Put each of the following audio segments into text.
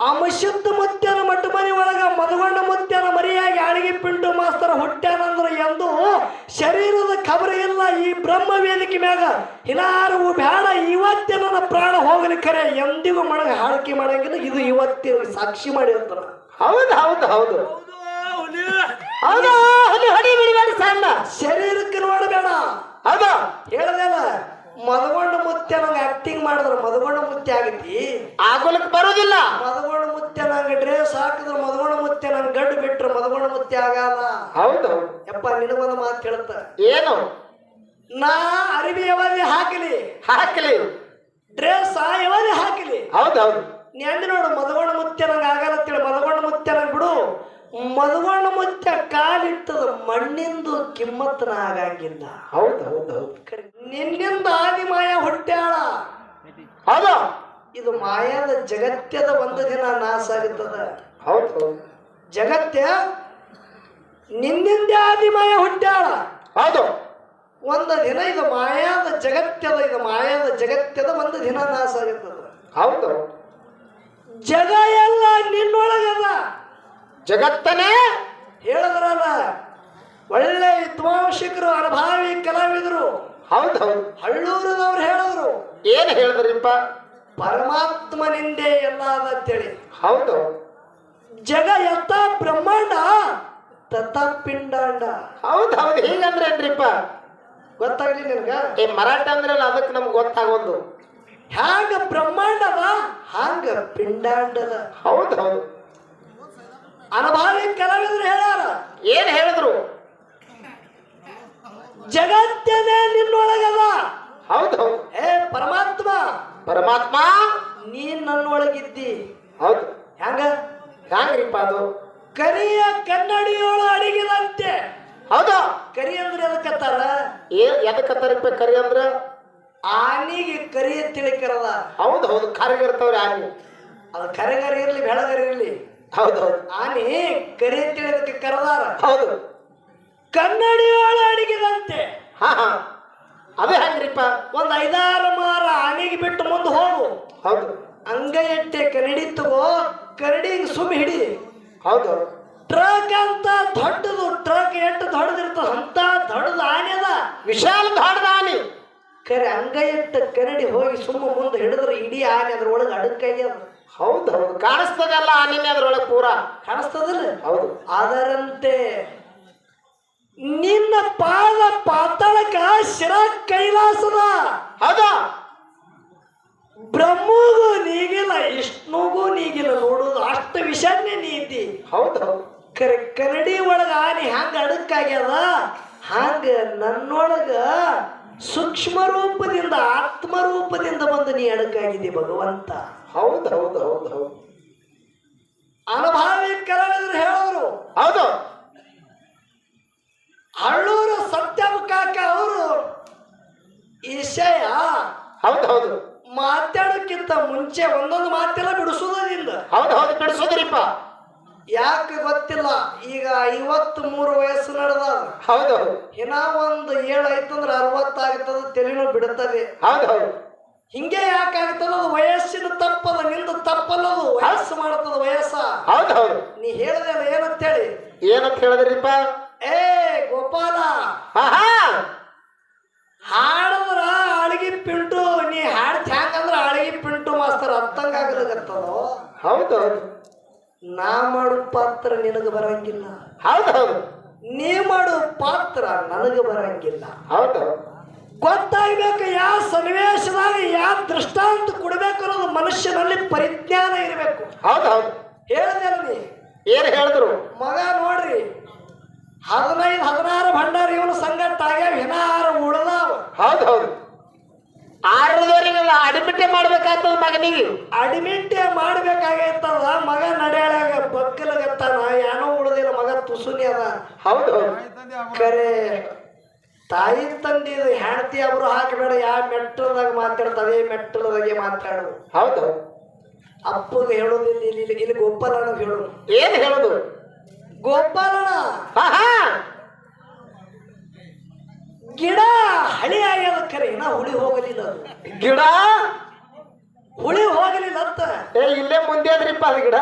ಅಮಶುದ್ಧ ಮುತ್ಯನ ಮಟ್ಟ ಮನೆ ಒಳಗ ಮದಗೊಂಡ ಮುತ್ಯನ ಮರಿಯಾಗಿ ಆಳಿಗೆ ಪಿಂಟು ಮಾಸ್ತರ ಹುಟ್ಟ್ಯಾನಂದ್ರ ಎಂದು ಶರೀರದ ಖಬರ ಇಲ್ಲ ಈ ಬ್ರಹ್ಮ ವೇದಿಕೆ ಮ್ಯಾಗ ಹಿನಾರು ಬೇಡ ಇವತ್ತೇ ನನ್ನ ಪ್ರಾಣ ಹೋಗಲಿ ಖರೆ ಎಂದಿಗೂ ಮಳಗ ಹಾಳಿಕೆ ಮಾಡಂಗಿಲ್ಲ ಇದು ಇವತ್ತಿನ ಸಾಕ್ಷಿ ಮಾಡಿ ಅಂತಾರ ಹೌದು ಹೌದು ಹೌದು ಹೌದು ಹೊಡಿ ಬಿಡಬೇಡ ಸಣ್ಣ ಶರೀರಕ್ಕೆ ನೋಡಬೇಡ ಹೌದು ಹೇಳದಲ್ಲ ಮದಗೊಂಡ ಮುತ್ಯ ನಂಗೆ ಆಕ್ಟಿಂಗ್ ಮಾಡಿದ್ರ ಮದಗೊಂಡ ಮುತ್ಯ ಆಗೈತಿ ಆಗೋಲಕ್ ಬರೋದಿಲ್ಲ ಮದಗೊಂಡ ಮುತ್ಯ ನಂಗೆ ಡ್ರೆಸ್ ಹಾಕಿದ್ರ ಮದಗೊಂಡ ಮುತ್ಯ ನಂಗೆ ಗಡ್ಡು ಬಿಟ್ರ ಮದಗೊಂಡ ಮುತ್ಯ ಆಗಲ್ಲ ಹೌದು ಯಪ್ಪ ನಿನಗೊಂದು ಮಾತು ಹೇಳ್ತ ಏನು ನಾ ಅರಿವಿ ಯಾವಾಗ ಹಾಕಲಿ ಹಾಕಲಿ ಡ್ರೆಸ್ ಯಾವಾಗ ಹಾಕಲಿ ಹೌದೌದು ನೀ ಅಂದಿ ನೋಡು ಮದಗೊಂಡ ಮುತ್ಯ ನಂಗೆ ಆಗಲ್ಲ ಅಂತೇಳಿ ಮದಗೊಂಡ ಮುತ್ಯ ನಂಗೆ ಬಿಡು ಮದಗೊಂಡ ಮುತ್ಯ ಕಾಲಿಟ್ಟದ ಮಣ್ಣಿಂದು ಕಿಮ್ಮತ್ತನ ಆಗಂಗಿಲ್ಲ ಹೌದು ಹೌದು ಹೌದು ನಿನ್ನಿಂದ ಆದಿ ಮಾಯ ಹುಟ್ಟ್ಯಾಳ ಹೌದು ಇದು ಮಾಯಾದ ಜಗತ್ಯದ ಒಂದು ದಿನ ನಾಶ ಆಗುತ್ತದ ಹೌದು ಹೌದು ಜಗತ್ಯ ನಿನ್ನಿಂದ ಆದಿ ಮಾಯ ಹುಟ್ಟ್ಯಾಳ ಹೌದು ಒಂದು ದಿನ ಇದು ಮಾಯಾದ ಜಗತ್ಯದ ಒಂದು ದಿನ ನಾಶ ಆಗುತ್ತದ ಹೌದು ಜಗ ಎಲ್ಲ ನಿನ್ನೊಳಗದ ಜಗತ್ತನೇ ಹೇಳಿದ್ರಲ್ಲ ಒಳ್ಳೆ ವಿದ್ವಾಂಸಕರು ಅನುಭಾವಿ ಕಲಾವಿದರು ಹೌದು ಹೌದು ಹಳ್ಳೂರದವ್ರು ಹೇಳಿದ್ರು ಏನ್ ಹೇಳಿದ್ರಿಪ್ಪ ಪರಮಾತ್ಮನಿಂದೇ ಎಲ್ಲ ಅಂತೇಳಿ ಹೌದು ಜಗ ಯಥ ಬ್ರಹ್ಮಾಂಡ ತಥ ಪಿಂಡಾಂಡ ಹೌದು ಹೌದು ಹೀಗಂದ್ರೆ ಏನ್ರಿಪ್ಪ ಗೊತ್ತಾಗ್ಲಿ ನಿನ್ಗ ಈ ಮರಾಠ ಅಂದ್ರಲ್ಲ ಅದಕ್ಕೆ ನಮ್ಗೆ ಗೊತ್ತಾಗೋದು ಹ್ಯಾಂಗ ಬ್ರಹ್ಮಾಂಡದ ಹಾಂಗ ಪಿಂಡಾಂಡದ ಹೌದು ಹೌದು ಅನುಭಾವಿ ಕಲಾವಿದರು ಹೇಳ್ಯಾರ ಏನ್ ಹೇಳಿದ್ರು ಜಗತ್ತೇನೆ ನಿನ್ನೊಳಗದ ಹೌದು ಹೌದು ಪರಮಾತ್ಮ ಪರಮಾತ್ಮ ನೀನ್ ನನ್ನೊಳಗಿದ್ದಿ ಹೌದು ಹ್ಯಾಂಗ ಹ್ಯಾಂಗ್ರಿಪ್ಪ ಅದು ಕರಿಯ ಕನ್ನಡಿಯೋಳು ಅಡಿಗಿದಂತೆ ಹೌದು ಕರಿ ಅಂದ್ರೆ ಎದಕ್ಕತ್ತಾರ ಎದಕ್ಕತ್ತಾರಿಪ್ಪ ಕರಿ ಅಂದ್ರ ಆನಿಗೆ ಕರಿ ತಿಳಿಕರದ ಹೌದು ಹೌದು ಕರಿಗಿರ್ತಾವ್ರಿ ಆನಿ ಅದು ಕರೆಗರಿ ಇರ್ಲಿ ಬೆಳಗರಿ ಇರ್ಲಿ ಹೌದು ಹೌದು ಆನಿ ಕರಿ ತಿಳಿದಕ್ಕೆ ಕರೆದಾರ ಹೌದು ಕನ್ನಡಿಯೋಳು ಅಡಿಗಿದಂತೆ ಹಾ ಹಾ ಅದೇ ಹಂಗ್ರಿಪ್ಪ ಒಂದ್ 5-6 ಮಾರ ಆನೆಗೆ ಬಿಟ್ಟು ಮುಂದೆ ಹೋಗು ಹೌದು ಅಂಗೈ ಎಟ್ಟೆ ಕನ್ನಡಿ ತಗೋ ಕನ್ನಡಿಗೆ ಸುಮ್ ಹಿಡಿ ಹೌದು ಟ್ರಕ್ ಅಂತ ದೊಡ್ಡದು ಟ್ರಕ್ ಎಷ್ಟು ದೊಡ್ಡದಿರ್ತದ ಅಂತ ದೊಡ್ಡದು ಆನೆ ಅದ ವಿಶಾಲ ದೊಡ್ಡದ ಆನಿ ಕರೆ ಅಂಗೈ ಎಟ್ಟ ಕನ್ನಡಿ ಹೋಗಿ ಸುಮ್ಮ ಮುಂದೆ ಹಿಡಿದ್ರೆ ಇಡೀ ಆನೆ ಅದ್ರೊಳಗೆ ಅಡಕಾಗ್ಯದ ಹೌದು ಹೌದು ಕಾಣಿಸ್ತದಲ್ಲ ಆನಿನೇ ಅದ್ರೊಳಗೆ ಪೂರಾ ಕಾಣಿಸ್ತದಿಲ್ಲ ಹೌದು ಅದರಂತೆ ನಿನ್ನ ಪಾದ ಪಾತಾಳಕ ಶಿರ ಕೈಲಾಸದ ಹೌದಾ ಬ್ರಹ್ಮಗೂ ನೀಗಿಲ್ಲ ವಿಷ್ಣುಗೂ ನೀಗಿಲ್ಲ ನೋಡುದು ಅಷ್ಟ ವಿಷಯನೇ ನೀ ಇದ್ದಿ ಹೌದು ಹೌದು ಕರೆ ಕನ್ನಡಿ ಒಳಗ ಆನೆ ಹ್ಯಾಂಗ ಅಡಕ್ಕಾಗ್ಯದ ಹಾಂಗ ನನ್ನೊಳಗ ಸೂಕ್ಷ್ಮ ರೂಪದಿಂದ ಆತ್ಮ ರೂಪದಿಂದ ಬಂದು ನೀ ಅಡಕಾಗಿದ್ದಿ ಭಗವಂತ ಹೌದು ಹೌದು ಹೌದು ಹೌದು ಅನುಭಾವಿ ಕಲಾವಿದರು ಹೇಳಿದ್ರು ಹೌದು ಹಳ್ಳೂರು ಸತ್ಯಂ ಕಾಕ ಅವರು ಈ ವಿಷಯ ಹೌದು ಹೌದು ಮಾತಾಡೋಕ್ಕಿಂತ ಮುಂಚೆ ಒಂದೊಂದು ಮಾತೆಲ್ಲ ಬಿಡಿಸೋದ್ರಿಂದ ಹೌದು ಹೌದು ಬಿಡಿಸೋದ್ರಿಪ್ಪ ಯಾಕೆ ಗೊತ್ತಿಲ್ಲ ಈಗ 53 ವಯಸ್ಸು ನಡೆದ ಹೌದು ಹೌದು ಇನ್ನ ಒಂದು 7 ಐತಂದ್ರೆ 60 ಆಗ್ತದ ತೆಲಿನೂ ಬಿಡುತ್ತದೆ ಹೌದು ಹೌದು ಹಿಂಗೆ ಯಾಕಾಗ್ತದ ಅದು ವಯಸ್ಸಿನ ತಪ್ಪದ ನಿಂದ ತಪ್ಪಲ್ಲದು ವಯಸ್ಸು ಮಾಡ್ತದ ವಯಸ್ಸ ಹೌದು ಹೌದು ನೀ ಹೇಳಿದೆ ಏನಂತ ಹೇಳಿ ಏನಂತ ಹೇಳಿದ್ರಿಪ್ಪ ಗೋಪಾಲ ಹಾಡದ್ರ ಆಳಿಗೆ ಪಿಂಟು ನೀ ಹಾಡ್ ಹ್ಯಾಂಗಂದ್ರ ಆಳಿಗೆ ಪಿಂಟು ಮಾಸ್ತರ್ ಅರ್ಥಂಗ ಆಗಲಾಗತ್ತದೋ ಹೌದು ಹೌದು ನಾ ಮಾಡು ಪಾತ್ರ ನಿನಗ ಬರಂಗಿಲ್ಲ ಹೌದು ಹೌದು ನೀ ಮಾಡು ಪಾತ್ರ ನನಗ ಬರಂಗಿಲ್ಲ ಹೌದು ಗೊತ್ತಾಗ್ಬೇಕು ಯಾವ ಸನ್ನಿವೇಶದಾಗ ಯಾವ ದೃಷ್ಟಾಂತ ಕೊಡ್ಬೇಕು ಅನ್ನೋದು ಮನುಷ್ಯನಲ್ಲಿ ಪರಿಜ್ಞಾನ ಇರಬೇಕು ಹೌದು ಹೌದು ಹೇಳಿದೆ ನೀ ಏನ್ ಹೇಳಿದ್ರು ಮಗ ನೋಡ್ರಿ 15-16 ಭಂಡಾರ ಇವನು ಸಂಗಟ ಆಗ್ಯಾವ ಇನ್ನ 6 ಉಳ್ದಾವ ಹೌದು ಹೌದು 6 ಅಡ್ಮಿಟ್ ಮಾಡ್ಬೇಕಾಗ್ತದ ಮಗನಿಗೆ ಅಡ್ಮಿಟ್ ಮಾಡ್ಬೇಕಾಗೈತದ ಮಗ ನಡೆಯಾಗ ಬಕ್ಕಲಗತ್ತಾನ ಏನೋ ಉಳ್ದಿಲ್ಲ ಮಗ ತುಸುನಿ ಅದ ಹೌದು ಕರೆ ತಾಯಿ ತಂದಿದ ಹೆಂಡತಿ ಅವರು ಹಾಕಬೇಡ ಯಾವ ಮೆಟ್ಟಲದಾಗ ಮಾತಾಡ್ತದೆ ಮೆಟ್ಟಲದಾಗೆ ಮಾತಾಡು ಹೌದು ಅಪ್ಪಗೆ ಹೇಳೋದಿಲ್ಲ ಇಲ್ಲಿ ಗೋಪಾಲನ ಹೇಳೋದು ಏನ್ ಹೇಳುದು ಗೋಪಾಲನ ಗಿಡ ಹಳಿ ಆಗ್ಯದ ಖರೆ ಇನ್ನ ಹುಳಿ ಹೋಗಲಿಲ್ಲ ಗಿಡ ಹುಳಿ ಹೋಗಲಿಲ್ಲ ಅಂತ ಏ ಇಲ್ಲೇ ಮುಂದೆ ಅದ್ರಿಪ್ಪ ಅದು ಗಿಡ.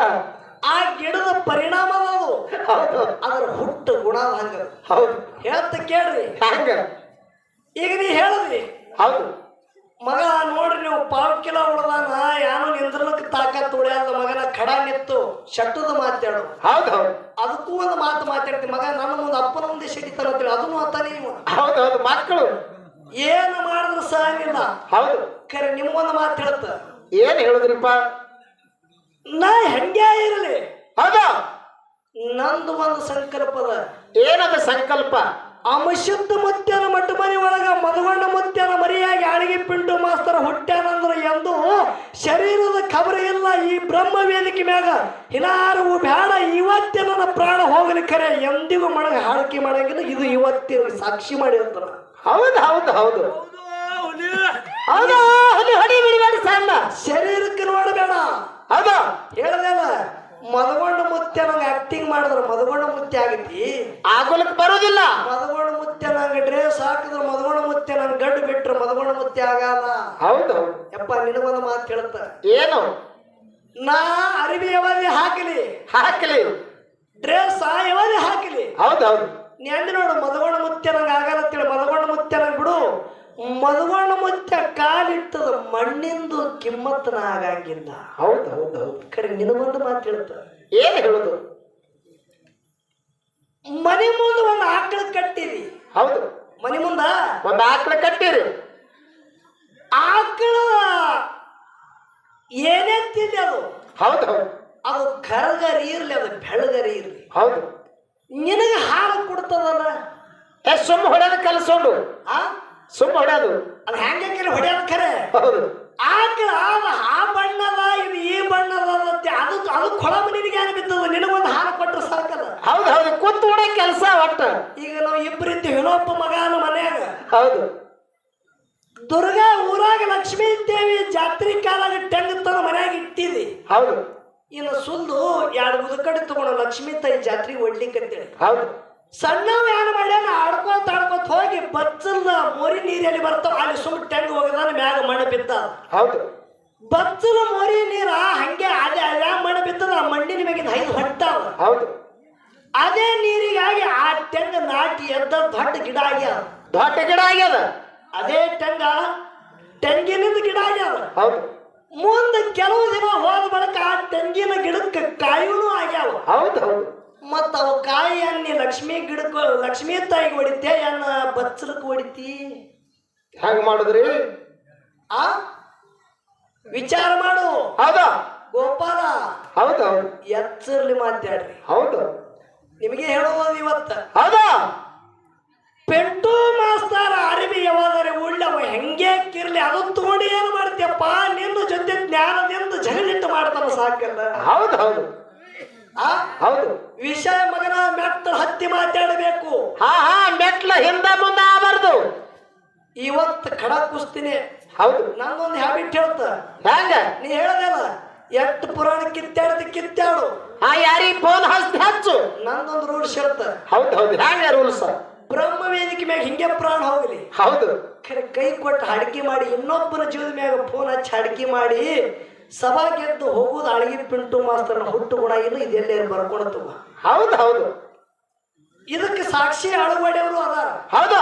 ಆ ಗಿಡದ ಪರಿಣಾಮ ಅದು. ಹೌದು ಅದ್ರ ಹುಟ್ಟು ಗುಣ ಹಂಗ ಹೌದು ಹೇಳ್ತ ಕೇಳ್ರಿ. ಹಂಗ ಈಗ ನೀ ಹೇಳಿದ್ರಿ ಹೌದು ಮಗ ನೋಡ್ರಿ ನೀವು ಪಾವ್ ಕಿಲೋ ಉಳ್ದಾನ ಯಾನು ನಿಂದ್ರಲಕ್ಕೆ ತಾಕತ್ ಉಳಿಯಲ್ಲ ಮಗನ ಖಡ ನಿತ್ತು ಶಟ್ಟದ ಮಾತಾಡು. ಹೌದು ಹೌದು ಅದಕ್ಕೂ ಒಂದು ಮಾತು ಮಾತಾಡ್ತೀನಿ ಮಗ ನನ್ನ ಮುಂದೆ ಅಪ್ಪನ ಮುಂದೆ ಸಿಡಿತಾರ ಅಂತೇಳಿ ಅದನ್ನು ಅಂತಾನೆ ಇವ. ಹೌದು ಹೌದು ಮಕ್ಕಳು ಏನು ಮಾಡಿದ್ರು ಸಹನಿಲ್ಲ. ಹೌದು ಖರೆ ನಿಮ್ಗೊಂದು ಮಾತು ಹೇಳುತ್ತ ಏನ್ ಹೇಳಿದ್ರಿಪ್ಪ? ನಾ ಹೆಂಗೇ ಇರಲಿ ಹೌದಾ ನಂದು ಒಂದು ಸಂಕಲ್ಪದ. ಏನದ ಸಂಕಲ್ಪ? ಅಮಶುದ್ಧ ಮುತ್ಯನ ಮಟ್ಟ ಮನೆ ಒಳಗ ಮದಗೊಂಡ ಮುತ್ಯನ ಮರಿಯಾಗಿ ಆಳಿಗೆ ಪಿಂಟು ಮಾಸ್ತರ ಹುಟ್ಟ್ಯಾನಂದ್ರ ಎಂದು ಶರೀರದ ಖಬರ ಇಲ್ಲ ಈ ಬ್ರಹ್ಮ ವೇದಿಕೆ ಮ್ಯಾಗ ಹಿನಾರು ಬೇಡ ಇವತ್ತೇ ನನ್ನ ಪ್ರಾಣ ಹೋಗಲಿ. ಖರೆ ಎಂದಿಗೂ ಮಳಗ ಹಾಡಿಕೆ ಮಾಡಂಗಿಲ್ಲ. ಇದು ಇವತ್ತಿನ ಸಾಕ್ಷಿ ಮಾಡಿರ್ತಾರ. ಹೌದು ಹೌದು ಹೌದು ಹೌದು ಹೊಡಿ ಬಿಡಬೇಡ ಸಣ್ಣ ಶರೀರಕ್ಕೆ ನೋಡಬೇಡ. ಹೌದು ಹೇಳದಲ್ಲ ಮದಗೊಂಡ ಮುತ್ಯ ನಂಗೆ ಆಕ್ಟಿಂಗ್ ಮಾಡಿದ್ರ ಮದಗೊಂಡ ಮುತ್ಯ ಆಗೈತಿ. ಆಗೋಲಕ್ ಬರೋದಿಲ್ಲ. ಮದಗೊಂಡ ಮುತ್ಯ ನಂಗೆ ಡ್ರೆಸ್ ಹಾಕಿದ್ರ ಮದಗೊಂಡ ಮುತ್ಯ ನನ್ ಗಡ್ಡು ಬಿಟ್ರ ಮದಗೊಂಡ ಮುತ್ಯ ಆಗಲ್ಲ. ಹೌದು ಯಪ್ಪ ನಿನಗೊಂದು ಮಾತು ಹೇಳ್ತ ಏನು? ನಾ ಅರಿವಿ ಯಾವಾಗ ಹಾಕಲಿ ಹಾಕಲಿ ಡ್ರೆಸ್ ಯಾವಾಗ ಹಾಕಲಿ ಹೌದು ಹೌದು ನೆಂದು ನೋಡು ಮದಗೊಂಡ ಮುತ್ಯ ನಂಗೆ ಆಗಲ್ಲ ಅಂತೇಳಿ ಮದಗೊಂಡ ಮುತ್ಯ ನಂಗೆ ಬಿಡು. ಮದಗೊಂಡ ಮುತ್ಯ ಕಾಲಿಟ್ಟದ ಮಣ್ಣಿಂದು ಕಿಮ್ಮತ್ತನ ಆಗಂಗಿಲ್ಲ. ಹೌದು ಹೌದು ಹೌದು ಖರೆ ನಿನಗೊಂದು ಮಾತು ಹೇಳ್ತ ಏನ್ ಹೇಳುದು? ಮನೆ ಮುಂದೆ ಒಂದು ಆಕಳ ಕಟ್ಟಿದಿ. ಹೌದು ಮನೆ ಮುಂದ ಒಂದು ಆಕಳ ಕಟ್ಟಿರಿ. ಆಕಳ ಏನೇ ತಿನ್ಲಿ ಅದು ಹೌದು ಹೌದು ಅದು ಕರಗರಿ ಇರ್ಲಿ ಅದು ಬೆಳಗರಿ ಇರ್ಲಿ ಹೌದು ನಿನಗೆ ಹಾಲು ಕೊಡ್ತದಲ್ಲ. ಸುಮ್ಮ ಹೊಡೆದ ಕಲಸೋಡು ಆ ಸುಮ್ಮ ಹೊಡೆದು ಅದು ಹೆಂಗೆ ಹೊಡೆಯೋದು ಖರೆ. ಹೌದು ಆಕಳ ಆ ಬಣ್ಣದ ಇದು ಈ ಬಣ್ಣದ ಅದು ಅದು ಕೊಳ ನಿನಗೆ ಏನು ಬಿದ್ದದ. ನಿನಗೊಂದು ಹಾಲು ಕೊಟ್ಟರೆ ಸಾಕಲ್ಲ. ಹೌದು ಹೌದು ಕೂತು ಉಡ ಕೆಲಸ ಒಟ್ಟ. ಈಗ ನಾವು ಇಬ್ಬರು ಇದ್ದೀವಿ. ಇನ್ನೊಬ್ಬ ಮಗನ ಮನ್ಯಾಗ ಹೌದು ದುರ್ಗಾ ಊರಾಗ ಲಕ್ಷ್ಮೀ ದೇವಿ ಜಾತ್ರೆ ಕಾಲಾಗ ಟೆಂಗತನ ಮನ್ಯಾಗ ಇಟ್ಟಿದಿ. ಹೌದು ಇನ್ನು ಸುಲ್ದು ಎರಡು ಉದಕಡಿ ತಗೊಂಡು ಲಕ್ಷ್ಮೀ ತಾಯಿ ಜಾತ್ರೆಗೆ ಒಡ್ಲಿಕ್ಕಂತೇಳಿ ಹೌದು ಸಣ್ಣವ ಏನು ಮಾಡ್ಯಾನ ಆಡ್ಕೋತ ಹೋಗಿ ಬಚ್ಚಲ್ದ ಮೋರಿ ನೀರಲ್ಲಿ ಬರ್ತಾವ ಅಲ್ಲಿ ಸುಮ್ಮ ಟೆಂಗ್ ಹೋಗದಾನ ಮ್ಯಾಗ ಮಣ್ಣು ಬಿದ್ದ. ಹೌದು ಬಚ್ಚಲ ಮೋರಿ ನೀರ ಹಂಗೆ ಅದೇ ಅದೇ ಮಣ್ಣು ಬಿದ್ದದ ಆ ಮಣ್ಣಿನ ಮ್ಯಾಗಿನ ಐದು ಹೊಟ್ಟಾವ. ಹೌದು ಅದೇ ನೀರಿಗಾಗಿ ಆ ಟೆಂಗ್ ನಾಟಿ ಎದ್ದ ದೊಡ್ಡ ಗಿಡ ಆಗ್ಯಾವ. ದೊಡ್ಡ ಗಿಡ ಆಗ್ಯದ. ಅದೇ ತೆಂಗಿನಿಂದ ಗಿಡ ಆಗ್ಯಾವ. ಹೌದು ಮುಂದೆ ಕೆಲವು ದಿನ ಹೋದ ಬಳಿಕ ಆ ತೆಂಗಿನ ಗಿಡಕ್ಕೆ ಕಾಯಿನೂ ಆಗ್ಯಾವ. ಹೌದು ಹೌದು ಮತ್ತ ಅವು ಕಾಯಿ ಅನ್ನಿ ಲಕ್ಷ್ಮೀ ಗಿಡಕ್ಕೆ ಲಕ್ಷ್ಮೀ ತಾಯಿಗೆ ಹೊಡಿತೆ ಅನ್ನ ಬಚ್ಚಲಕ್ಕೆ ಹೊಡಿತಿ. ಹೆಂಗ್ ಮಾಡುದ್ರಿ? ಆ ವಿಚಾರ ಮಾಡು. ಹೌದಾ ಗೋಪಾಲ ಹೌದು ಹೌದು ಎಚ್ಚರ್ಲಿ ಮಾತಾಡ್ರಿ. ಹೌದು ನಿಮಗೆ ಹೇಳೋದು ಇವತ್ತ ಹೌದಾ ಪೆಂಟು ಮಾಸ್ತರ ಅರಿವಿ ಯಾವಾದರೆ ಉಳ್ಳವ ಹೆಂಗೆ ಕಿರ್ಲಿ ಅದು ತಗೊಂಡು ಏನು ಮಾಡ್ತೀಯಪ್ಪ ನಿನ್ನ ಜೊತೆ ಜ್ಞಾನದಿಂದ ಜಗಳಿಟ್ಟು ಮಾಡ್ತಾನ ಸಾಕಲ್ಲ. ಹೌದು ಹೌದು ಹೌದು ವಿಷಯ ಮಗನ ಮೆಟ್ಟ ಹತ್ತಿ ಮಾತಾಡಬೇಕು. ಹಾ ಹಾ ಮೆಟ್ಲ ಹಿಂದ ಮುಂದ ಆಗಬಾರ್ದು. ಇವತ್ತು ಖಡ ಕುಸ್ತೀನಿ. ಹೌದು ನಂದೊಂದು ಹ್ಯಾಬಿಟ್ ಹೇಳ್ತ ಹೆಂಗ ನೀ ಹೇಳದಲ್ಲ ಎಷ್ಟು ಪುರಾಣ ಕಿತ್ತಾಡು ಯಾರಿಗೆ ಫೋನ್ ಹಚ್ಚು. ನಂದೊಂದು ರೂಲ್ಸ್ ಹೇಳ್ತ. ಹೌದು ಹೌದು ಹೆಂಗ ರೂಲ್ಸ್? ಬ್ರಹ್ಮ ವೇದಿಕೆ ಮ್ಯಾಗ ಹಿಂಗೆ ಪ್ರಾಣ ಹೋಗ್ಲಿ. ಹೌದು ಖರೆ ಕೈ ಕೊಟ್ಟು ಅಡಿಕೆ ಮಾಡಿ ಇನ್ನೊಬ್ಬರ ಜೀವದ ಮ್ಯಾಗ ಫೋನ್ ಹಚ್ಚಿ ಅಡಿಕೆ ಮಾಡಿ ಸಭಾ ಗೆದ್ದು ಹೋಗುದು ಅಳಗಿ ಪಿಂಟು ಮಾಸ್ತರ್ನ ಹುಟ್ಟು ಗುಣ ಇಲ್ಲ. ಇದೆಲ್ಲೇ ಬರ್ಕೊಳತು. ಹೌದು ಹೌದು ಇದಕ್ಕೆ ಸಾಕ್ಷಿ ಅಳವಡೆಯವರು ಅದಾರ. ಹೌದು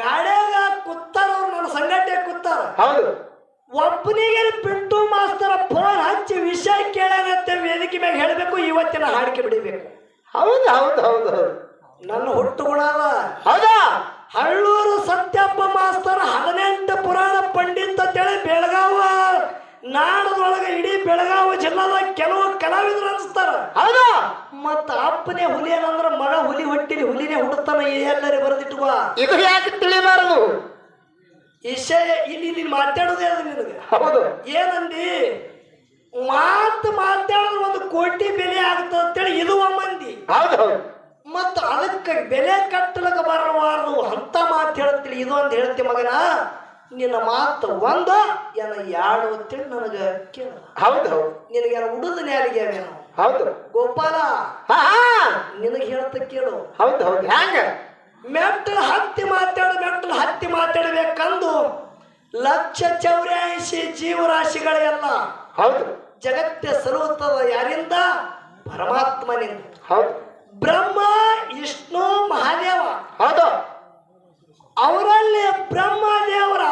ಗಾಡ್ಯಾಗ ಕೂತಾರ ಅವ್ರು ನನ್ನ ಸಂಗಟೆ ಕೂತಾರ. ಹೌದು ಒಬ್ಬನಿಗೆ ಪಿಂಟು ಮಾಸ್ತರ ಫೋನ್ ಹಚ್ಚಿ ವಿಷಯ ಕೇಳಾಗತ್ತೆ ವೇದಿಕೆ ಮ್ಯಾಗ ಹೇಳಬೇಕು. ಇವತ್ತಿನ ಹಾಡಿಕೆ ಬಿಡಬೇಕು. ಹೌದು ಹೌದು ಹೌದು ಹೌದು ನನ್ನ ಹುಟ್ಟು ಗುಣ ಅದ. ಹೌದಾ ಹಳ್ಳೂರು ಸತ್ಯಪ್ಪ ಮಾಸ್ತರ 18 ಪುರಾಣ ಪಂಡಿತ ಅಂತೇಳಿ ಬೆಳಗಾವ ನಾಡದೊಳಗೆ ಇಡೀ ಬೆಳಗಾವ ಜಿಲ್ಲಾದ ಕೆಲವು ಕಲಾವಿದರು ಅನಿಸ್ತಾರ. ಹೌದಾ ಮತ್ತ ಅಪ್ಪನೇ ಹುಲಿ ಏನಂದ್ರ ಮಗ ಹುಲಿ ಹೊಟ್ಟಿಲಿ ಹುಲಿನೇ ಹುಡುತ್ತಾನ ಎಲ್ಲರೂ ಬರೆದಿಟ್ಟುವ. ಇದು ಯಾಕೆ ತಿಳಿಬಾರದು? ವಿಷಯ ಇಲ್ಲಿ ಮಾತಾಡೋದೇ ಅದು ನಿನಗೆ. ಹೌದು ಏನಂದಿ ಮಾತಾಡಿದ್ರೆ 1 ಕೋಟಿ ಬೆಲೆ ಆಗ್ತದ ಅಂತೇಳಿ ಇದು ಮಂದಿ. ಹೌದು ಹೌದು ಮತ್ತ ಅದಕ್ಕೆ ಬೆಲೆ ಕಟ್ಟಲಕ ಬರಬಾರದು ಅಂತ ಮಾತು ಹೇಳ್ತೀನಿ. ಇದು ಅಂತ ಹೇಳ್ತಿ ಮಗನ ನಿನ್ನ ಮಾತು ಒಂದು ಏನ 2 ಅಂತೇಳಿ ನನಗೆ ಕೇಳ. ಹೌದು ಹೌದು ನಿನಗೆ ಉಡುದ ನ್ಯಾಲಿಗೆ ಹೌದು ಗೋಪಾಲ ನಿನಗೆ ಹೇಳ್ತ ಕೇಳು. ಹೌದು ಹೌದು ಹೆಂಗ ಮೆಟ್ಟಲು ಹತ್ತಿ ಮಾತಾಡಬೇಕಂದು 184 ಜೀವರಾಶಿಗಳೆಲ್ಲ ಹೌದು ಜಗತ್ತೆ ಸಲ್ಲುತ್ತದೆ ಯಾರಿಂದ? ಪರಮಾತ್ಮನಿಂದ. ಹೌದು ಬ್ರಹ್ಮ ವಿಷ್ಣು ಮಹಾದೇವ ಹೌದು ಅವರಲ್ಲಿ ಬ್ರಹ್ಮದೇವರ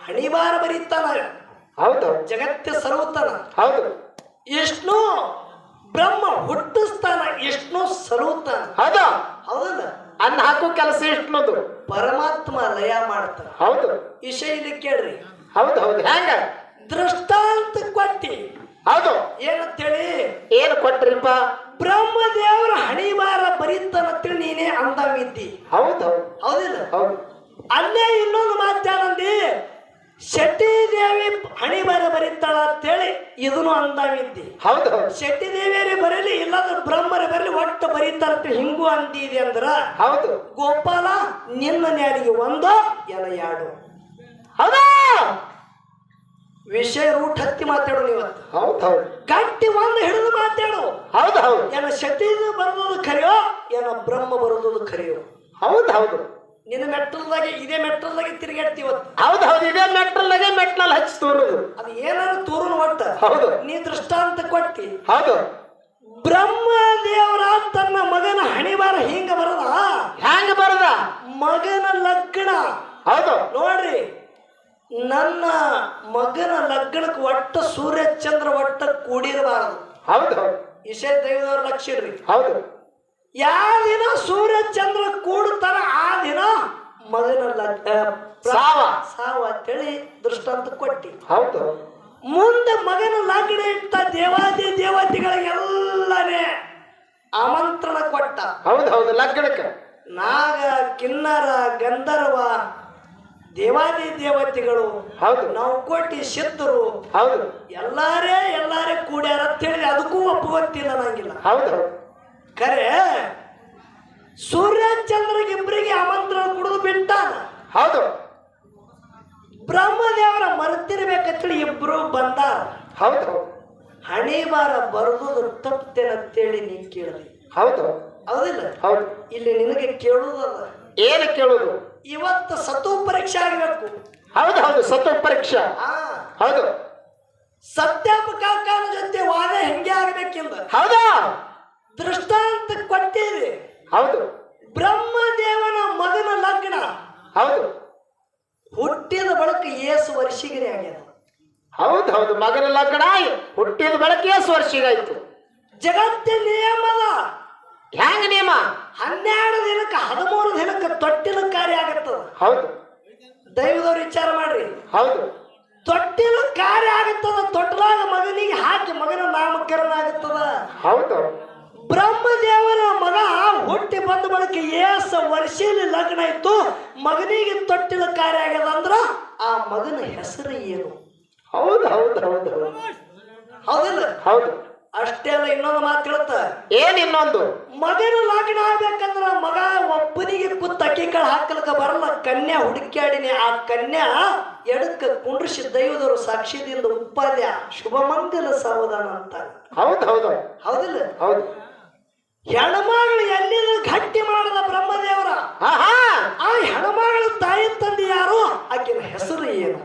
ಹಣಿಬಾರ ಬರೀತಾನ, ಹೌದು ಜಗತ್ತೆ ಸಲ್ಲುತ್ತಾನ. ಹೌದು ವಿಷ್ಣು ಬ್ರಹ್ಮ ಹುಟ್ಟಿಸ್ತಾನ, ವಿಷ್ಣು ಸಲ್ಲುತ್ತಾನ. ಹೌದು ಹೌದಲ್ಲ? ಅನ್ನ ಹಾಕೋ ಕೆಲಸ ಇಷ್ಟನದು. ಪರಮಾತ್ಮ ಲಯ ಮಾಡ್ತಾನ. ಹೌದು ವಿಷಯ ಇಲ್ಲಿ ಕೇಳ್ರಿ. ಹೌದು ಹೌದು ಹೆಂಗ ದೃಷ್ಟಾಂತ ಕೊಟ್ಟಿ ಹೌದು ಏನಂತೇಳಿ? ಏನು ಕೊಟ್ರಿಪ್ಪ? ಬ್ರಹ್ಮದೇವರ ಹಣಿಬಾರ ಬರೀತಾನಂತೇಳಿ ನೀನೇ ಅಂದವಿದ್ದಿ. ಹೌದು ಹೌದಿಲ್ಲ? ಹೌದು ಅಲ್ಲೇ ಇನ್ನೊಂದು ಮಾತಾಡಂದಿ, ಶೆಟ್ಟಿ ದೇವಿ ಹಣಿಬಾರ ಬರೀತಾಳ ಅಂತೇಳಿ ಇದನ್ನು ಅಂದವಿದ್ದಿ. ಹೌದು ಹೌದು ಶೆಟ್ಟಿ ದೇವಿಯರೇ ಬರಲಿ ಇಲ್ಲಾಂದ್ರೆ ಬ್ರಹ್ಮರೇ ಬರಲಿ ಒಟ್ಟು ಬರೀತಾರಂತ ಹಿಂಗೂ ಅಂದಿದೆ ಅಂದ್ರ ಹೌದು ಗೋಪಾಲ ನಿನ್ನ ನ್ಯಾರಿಗೆ ಒಂದು ಎನ ಎರಡು. ಹೌದಾ ವಿಷಯ ರೂಟ್ ಹತ್ತಿ ಮಾತಾಡು ನೀವತ್ತು. ಹೌದು ಹೌದು ಗಟ್ಟಿ ಒಂದು ಹಿಡಿದು ಮಾತಾಡು. ಹೌದು ಹೌದು ಏನ ಶೆಟ್ಟಿ ಬರೋದು ಖರೆಯೋ ಏನ ಬ್ರಹ್ಮ ಬರೋದು ಖರೆಯೋ? ಹೌದು ಹೌದು ನಿನ್ನ ಮೆಟ್ಟಲ್ದಾಗೆ ಇದೇ ಮೆಟ್ಟಲ್ದಾಗೆ ತಿರುಗಾಡ್ತೀವತ್ತು. ಹೌದು ಹೌದು ಇದೇ ಮೆಟ್ರಲ್ಲಾಗೆ ಮೆಟ್ನಲ್ಲಿ ಹಚ್ಚಿ ತೋರುದು. ಅದು ಏನಾದ್ರು ತೋರುನು ಒಟ್ಟ ಹೌದು ನೀ ದೃಷ್ಟಾಂತ ಕೊಟ್ಟಿ. ಹೌದು ಬ್ರಹ್ಮದೇವರ ತನ್ನ ಮಗನ ಹಣಿಬಾರ ಹಿಂಗ ಬರದ, ಹ್ಯಾಂಗ ಬರದ? ಮಗನ ಲಗ್ನ ಹೌದು ನೋಡ್ರಿ, ನನ್ನ ಮಗನ ಲಗ್ನಕ್ಕೆ ಒಟ್ಟ ಸೂರ್ಯ ಚಂದ್ರ ಒಟ್ಟ ಕೂಡಿರಬಾರದು. ಹೌದು ಹೌದು ವಿಷಯ ದೈವದವ್ರ ಲಕ್ಷ ಇಡ್ರಿ. ಹೌದು ಯಾವ ದಿನ ಸೂರ್ಯ ಚಂದ್ರ ಕೂಡುತ್ತಾರ ಆ ದಿನ ಮಗನ ಸಾವ ಅಂತೇಳಿ ದೃಷ್ಟಾಂತ ಕೊಟ್ಟಿ. ಹೌದು ಮುಂದೆ ಮಗನ ಲಗ್ನ ಇಟ್ಟ ದೇವಾದಿ ದೇವತೆಗಳಿಗೆಲ್ಲನೇ ಆಮಂತ್ರಣ ಕೊಟ್ಟ. ಹೌದು ಹೌದು ಲಗ್ನಕ್ಕೆ ನಾಗ ಕಿನ್ನರ ಗಂಧರ್ವ ದೇವಾದಿ ದೇವತೆಗಳು ಹೌದು ನಾವು ಕೊಟ್ಟಿ ಸಿದ್ಧರು ಹೌದು ಎಲ್ಲಾರೇ ಕೂಡ್ಯಾರ ಅಂತ ಹೇಳಿ ಅದಕ್ಕೂ ಒಪ್ಪುವಂತಿಲ್ಲ ನಂಗಿಲ್ಲ. ಹೌದು ಹೌದು ಖರೆ ಸೂರ್ಯ ಚಂದ್ರಗಿಬ್ಬರಿಗೆ ಆಮಂತ್ರಣ ಕುಡಿದು ಬಿಟ್ಟಾನ. ಹೌದು ಬ್ರಹ್ಮದೇವರ ಮರೆತಿರ್ಬೇಕಂತೇಳಿ ಇಬ್ರು ಬಂದಾರ. ಹೌದು ಹೌದು ಹಣಿಬಾರ ಬರುವುದು ತಪ್ಪೇನಂತೇಳಿ ನೀ ಕೇಳಿದೆ. ಹೌದು ಹೌದಿಲ್ಲ? ಹೌದು ಇಲ್ಲಿ ನಿನಗೆ ಕೇಳುವುದದ, ಏನು ಕೇಳುದು? ಇವತ್ತು ಸತು ಪರೀಕ್ಷೆ ಆಗಬೇಕು. ಹೌದು ಹೌದು ಸತ್ವ ಪರೀಕ್ಷೆ. ಹೌದು ಸತ್ಯಾಪಕಾಕನ ಜೊತೆ ವಾದ ಹೆಂಗೆ ಆಗ್ಬೇಕೆಂದ ಹೌದಾ ದೃಷ್ಟಾಂತ ಕೊಟ್ಟಿದೆ. ಹೌದು ಬ್ರಹ್ಮದೇವನ ಮಗನ ಲಗ್ನ ಹೌದು ಹುಟ್ಟಿದ ಬಳಕ ಏಸು ವರ್ಷಿಗೆ ಆಗ್ಯದ. ಹೌದು ಹೌದು ಮಗನ ಲಗ್ನ ಹುಟ್ಟಿದ ಬೆಳಗ್ಗೆ ಎಷ್ಟು ವರ್ಷಿಗಾಯ್ತು? ಜಗತ್ತಿನ ನಿಯಮದ ಹ್ಯಾಂಗ ನಿಯಮ? 12 ದಿನಕ್ಕೆ 13 ದಿನಕ್ಕೆ ತೊಟ್ಟಿಲ ಕಾರ್ಯ ಆಗತ್ತದ. ಹೌದು ದೈವದವ್ರು ವಿಚಾರ ಮಾಡ್ರಿ. ಹೌದು ತೊಟ್ಟಿಲ ಕಾರ್ಯ ಆಗತ್ತದ. ತೊಟ್ಟಲಾಗ ಮಗನಿಗೆ ಹಾಕಿ ಮಗನ ನಾಮಕರಣ ಆಗತ್ತದ. ಹೌದು ಬ್ರಹ್ಮದೇವರ ಮಗ ಹುಟ್ಟಿ ಬಂದ ಬಳಕ ಏಸ ವರ್ಷದಲ್ಲಿ ಲಗ್ನ ಇತ್ತು, ಮಗನಿಗೆ ತೊಟ್ಟಿಲ ಕಾರ್ಯ ಆಗ್ಯದ ಅಂದ್ರ ಆ ಮಗನ ಹೆಸರು ಏನು? ಹೌದು ಹೌದು ಹೌದು ಹೌದು ಹೌದಿಲ್ಲ? ಹೌದು ಅಷ್ಟೇ ಅಲ್ಲ, ಇನ್ನೊಂದು ಮಾತು ಹೇಳ್ತ. ಏನ್ ಇನ್ನೊಂದು? ಮಗನ ಲಗ್ನ ಆಗ್ಬೇಕಂದ್ರ ಮಗ ಒಬ್ಬನಿಗೆ ಕುತ್ತ ಅಕ್ಕಿ ಕಾಳು ಹಾಕಲಕ್ಕ ಬರಲ್ಲ. ಕನ್ಯಾ ಹುಡುಕ್ಯಾಡಿನಿ. ಆ ಕನ್ಯಾ ಎಡಕ್ಕ ಕುಂಡ್ರಿಸಿ ದೈವದವರು ಸಾಕ್ಷಿದಿಂದ ಉಪಾದ್ಯ ಶುಭಮಂಗಲ ಸಾವಧಾನ ಅಂತ. ಹೌದು ಹೌದು ಹೌದಿಲ್ಲ? ಹೌದು ಹೆಣ್ಮಗಳು ಎಲ್ಲಿಂದ ಗಟ್ಟಿ ಮಾಡದ ಬ್ರಹ್ಮದೇವರ. ಆ ಹೆಣ್ಮಗಳ ತಾಯಿ ತಂದೆ ಯಾರು? ಆಕಿನ ಹೆಸರು ಏನು?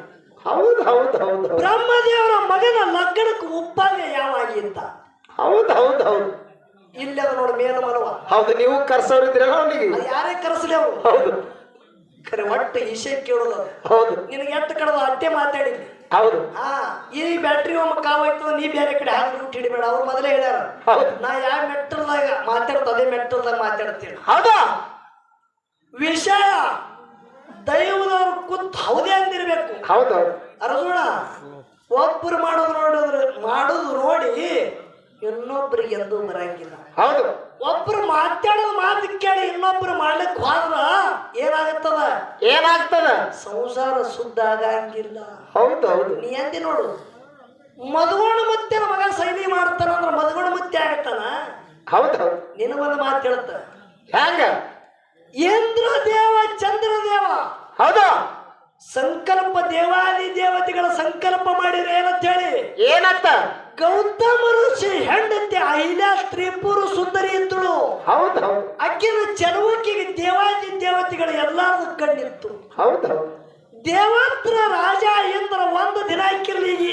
ಹೌದು ಹೌದು ಹೌದು ಬ್ರಹ್ಮದೇವರ ಮಗನ ಲಗ್ನಕ್ಕೆ ಉಪ್ಪಾಗ ಯಾವಾಗಿದ್ದ? ಹೌದು ಹೌದು ಹೌದು ಇಲ್ಲಿ ಅದ ನೋಡಿ ಮೇಲ ಮನವ. ಹೌದು ನೀವು ಕರ್ಸೋರಿದ್ರಲ್ಲ ಅವನಿಗೆ. ಅದು ಯಾರೇ ಕರೆಸಲಿ ಅವರು. ಹೌದು ಖರೆ ಒಟ್ಟು ವಿಷಯ ಕೇಳೋದು. ಹೌದು ನಿನಗೆ ಎಷ್ಟು ಕಡದ ಅಟ್ಟೆ ಮಾತಾಡಿದ್ವಿ. ಹೌದು ಈ ಬ್ಯಾಟ್ರಿ ಒಮ್ಮ ಕಾವಾಯ್ತು, ನೀ ಬೇರೆ ಕಡೆ ಹಾಕಿ ಹಿಡಿಬೇಡ. ಅವ್ರು ಮೊದಲೇ ಹೇಳ್ಯಾರ. ಹೌದು ನಾ ಯಾವ ಮೆಟ್ಟಲ್ದಾಗ ಮಾತಾಡ್ತು ಅದೇ ಮೆಟ್ಟಲ್ದಾಗ ಮಾತಾಡ್ತೀನಿ. ಹೌದಾ ವಿಷಯ ದೈವದವ್ರು ಕೂತ್ ಹೌದೇ ಅಂದಿರ್ಬೇಕು. ಹೌದು ಹೌದು ಅರ್ಜುನ ಒಬ್ಬರು ಮಾಡೋದು ನೋಡಿ ಇನ್ನೊಬ್ರಿಗೆ ಎಂದೂ ಬರಂಗಿಲ್ಲ. ಹೌದು ಒಬ್ರು ಮಾತಾಡೋದು ಮಾತು ಕೇಳಿ ಇನ್ನೊಬ್ರು ಮಾಡ್ಲಿಕ್ಕೆ ಹೋದ್ರ ಏನಾಗತ್ತದ? ಏನಾಗ್ತದ? ಸಂಸಾರ ಶುದ್ಧ ಆಗಂಗಿಲ್ಲ. ಹೌದು ಹೌದು ನೀ ಅಂದಿ ನೋಡು, ಮದುಗೋಣ ಮುತ್ತಿನ ಮಗ ಸೈನಿ ಮಾಡ್ತಾನ ಅಂದ್ರ ಮದುಗೋಣ ಮುತ್ತಿ ಆಗತ್ತಾನ. ಹೌದು ಹೌದು ನಿನಗೊಂದು ಮಾತು ಹೇಳ್ತ. ಹ್ಯಾಂಗ? ಇಂದ್ರ ದೇವ ಚಂದ್ರ ದೇವ ಹೌದು ಸಂಕಲ್ಪ ದೇವಾದಿ ದೇವತೆಗಳ ಸಂಕಲ್ಪ ಮಾಡಿದ್ರೆ ಏನಂತ ಹೇಳಿ? ಏನಂತ? ಗೌತಮ ಋಷಿ ಹೆಂಡತಿ ಅಹಿಲ್ಯಾ ಸ್ತ್ರೀಪುರು ಸುಂದರಿ ಇದ್ದಳು. ಹೌದು ಹೌದು ಅಕ್ಕಿನ ಚೆಲುವಕ್ಕಿಗೆ ದೇವಾದಿ ದೇವತೆಗಳು ಎಲ್ಲಾರು ಕಣ್ಣಿತ್ತು. ಹೌದು ಹೌದು ದೇವತ್ರ ರಾಜ ಇಂದ್ರ ಒಂದು ದಿನ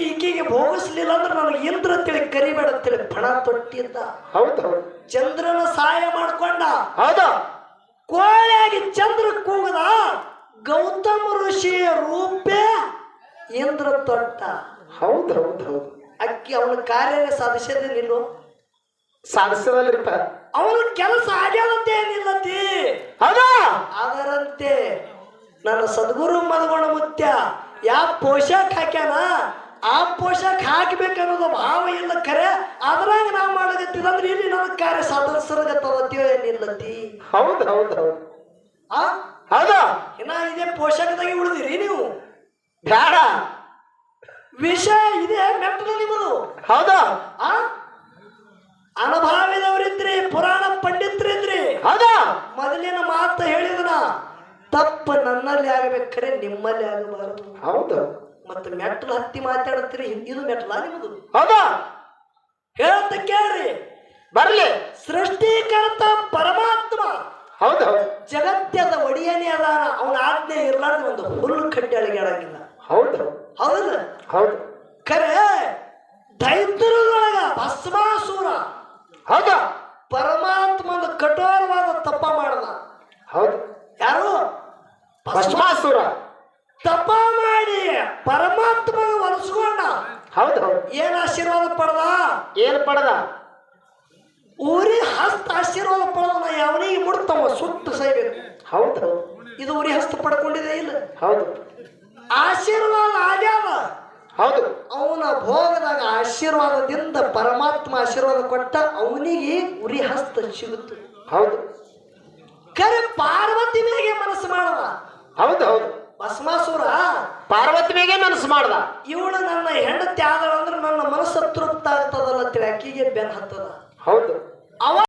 ಈಕಿಗೆ ಭೋಗಿಸ್ಲಿಲ್ಲ ಅಂದ್ರೆ ನನಗೆ ಇಂದ್ರ ತಿಳಿ ಕರಿಬೇಡ ತಿಳಿ ಪಣ ತೊಟ್ಟಿದ್ದ. ಹೌದು ಚಂದ್ರನ ಸಹಾಯ ಮಾಡ್ಕೊಂಡ. ಹೌದು ಕೋಳೆಯಾಗಿ ಚಂದ್ರ ಕೂಗದ. ಗೌತಮ ಋಷಿಯ ರೂಪೇ ಇಂದ್ರ ತೊಟ್ಟ. ಹೌದು ಹೌದು ಹೌದು ಅಕ್ಕಿ ಅವನ ಕಾರ್ಯ ಸಾಧಿಸೋದೇನಿಲ್ಲ, ಸಾಧಿಸದಲ್ರಿಪ್ಪ. ಅವನ ಕೆಲಸ ಆಗ್ಯಾದಂತೆ ನಿಲ್ಲತಿ. ಹೌದಾ ಅದರಂತೆ ನನ್ನ ಸದ್ಗುರು ಮದಗೊಂಡ ಮುತ್ಯ ಯಾವ ಪೋಷಾಕ್ ಹಾಕ್ಯಾನ ಆ ಪೋಷಾಕ್ ಹಾಕ್ಬೇಕನ್ನೋದು ಭಾವ ಇಲ್ಲ ಖರೆ. ಅದ್ರಾಗ ನಾವು ಮಾಡಕತ್ತಿದಂದ್ರೆ ಇಲ್ಲಿ ನನ್ನ ಕಾರ್ಯ ಸಾಧಿಸರಗತ್ತೇಳಿ ನಿಲ್ಲತಿ. ಹೌದು ಹೌದು ಹೌದು ಆ ಹೌದಾ ಇನ್ನ ಇದೇ ಪೋಷಾಕದಾಗಿ ಉಳಿದಿರಿ ನೀವು. ಬೇಡ ವಿಷಯ ಇದೆ ಮೆಟ್ಟಲು ನಿಮ್ಮದು. ಹೌದಾ ಆ ಅನುಭಾವಿದವರಿದ್ರಿ, ಪುರಾಣ ಪಂಡಿತರಿದ್ರಿ. ಹೌದಾ ಮೊದಲಿನ ಮಾತು ಹೇಳಿದನ ತಪ್ಪು ನನ್ನಲ್ಲಿ ಆಗಬೇಕಾರೆ ನಿಮ್ಮಲ್ಲಿ ಆಗಬಾರದು. ಹೌದು ಮತ್ತೆ ಮೆಟ್ಟಲು ಹತ್ತಿ ಮಾತಾಡ್ತೀರಿ, ಇದು ಮೆಟ್ಟಲ ನಿಮ್ಮದು. ಹೌದಾ ಹೇಳ್ತ ಕೇಳ್ರಿ. ಬರ್ಲಿ ಸೃಷ್ಟಿಕರ್ತ ಪರಮಾತ್ಮ ಹೌದು ಹೌದು ಜಗತ್ಯದ ಒಡೆಯನೇ ಅದಾನ. ಅವನ ಆಜ್ಞೆ ಇರ್ಲಾರ್ದು ಒಂದು ಹುಲ್ಲು ಕಡ್ಡಿ ಅಳಗಾಗಿಲ್ಲ. ಹೌದು ಹೌದಲ್ಲ? ಹೌದು ಖರೆ ದೈತ್ಯರೊಳಗ ಭಸ್ಮಾಸುರ ಹೌದಾ ಪರಮಾತ್ಮನ ಕಠೋರವಾದ ತಪ್ಪ ಮಾಡದ. ಹೌದು ಯಾರು? ಭಸ್ಮಾಸುರ ತಪ್ಪ ಮಾಡಿ ಪರಮಾತ್ಮ ಒಲಿಸ್ಕೊಂಡ. ಹೌದು ಹೌದು ಏನ್ ಆಶೀರ್ವಾದ ಪಡೆದ? ಏನ್ ಪಡೆದ? ಉರಿ ಹಸ್ತ ಆಶೀರ್ವಾದ ಪಡೆದ. ಅವನಿಗೆ ಮುಡ್ತವ ಸುಟ್ಟು ಸೈಬೇಕು. ಹೌದು ಹೌದು ಇದು ಉರಿ ಹಸ್ತ ಪಡ್ಕೊಂಡಿದೆ ಇಲ್ಲ? ಹೌದು ಆಶೀರ್ವಾದ ಆಗ್ಯಾವ. ಹೌದು ಅವನ ಭೋಗದಾಗ ಆಶೀರ್ವಾದದಿಂದ ಪರಮಾತ್ಮ ಆಶೀರ್ವಾದ ಕೊಟ್ಟ ಅವನಿಗೆ ಉರಿ ಹಸ್ತ ಸಿಗುತ್ತ. ಹೌದು ಖರೆ ಪಾರ್ವತಿ ಮೇಗೆ ಮನಸ್ಸು ಮಾಡವ. ಹೌದು ಹೌದು ಭಸ್ಮಾಸುರ ಪಾರ್ವತಿ ಮೇಗೆ ಮನಸ್ಸು ಮಾಡ್ದ. ಇವಳು ನನ್ನ ಹೆಂಡತಿ ಆದಳು ಅಂದ್ರೆ ನನ್ನ ಮನಸ್ಸು ತೃಪ್ತ ಆಗ್ತದಲ್ಲ ತಿಳಿ ಅಕ್ಕಿಗೆ ಬೆನ್ ಹತ್ತದ. ಹೌದು